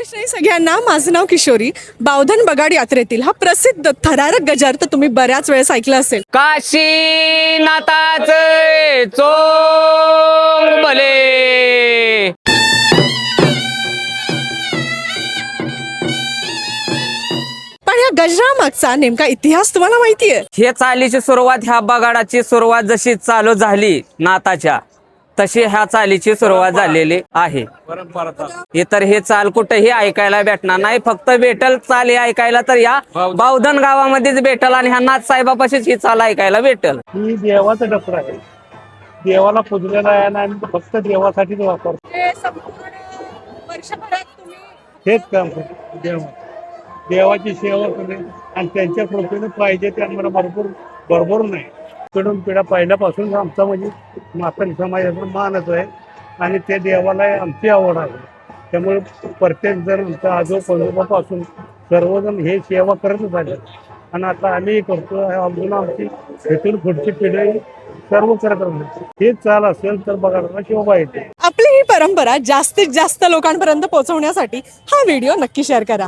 नमस्कार सगळ्यांना, माझं नाव किशोरी. बावधन बगाड यात्रेतील हा प्रसिद्ध थरारक गजर तर तुम्ही बऱ्याच वेळेस ऐकलं असेल. काशीनाथाचे चोंग भले. पण या गजरामागचा नेमका इतिहास तुम्हाला माहितीये? हे चालीची सुरुवात, ह्या बगाडाची सुरुवात जशी चालू झाली नाथाच्या, तशी ह्या चालीची सुरुवात झालेली आहे. इतर हे चाल कुठेही ऐकायला भेटणार नाही. फक्त भेटल चाल हे ऐकायला तर या बावधन गावामध्येच भेटल आणि ह्या नाथ साहेबापाशीच ही चाल ऐकायला भेटल. ही देवाचं डफर आहे. देवाला पूजलेला आहे आणि आम्ही फक्त देवासाठीच वापरतो. हेच काम करतो. देवाची सेवा करणे आणि त्यांच्या कृपेने पाहिजे ते आम्हाला भरभरून नाही. पिढून पिढा पहिल्यापासून आमचा म्हणजे म्हातारी समाजाचा मानच आहे आणि ते देवाला आमची आवड आहे. त्यामुळे प्रत्येक जण आमच्या आजोबापासून सर्वजण हे सेवा करतच आले आणि आता आम्ही करतो. अजून आमची इथून पुढची पिढी सर्व करत राहणार. हे चाल असेल तर बघा शोभा येते. आपली ही परंपरा जास्तीत जास्त लोकांपर्यंत पोहोचवण्यासाठी हा व्हिडिओ नक्की शेअर करा.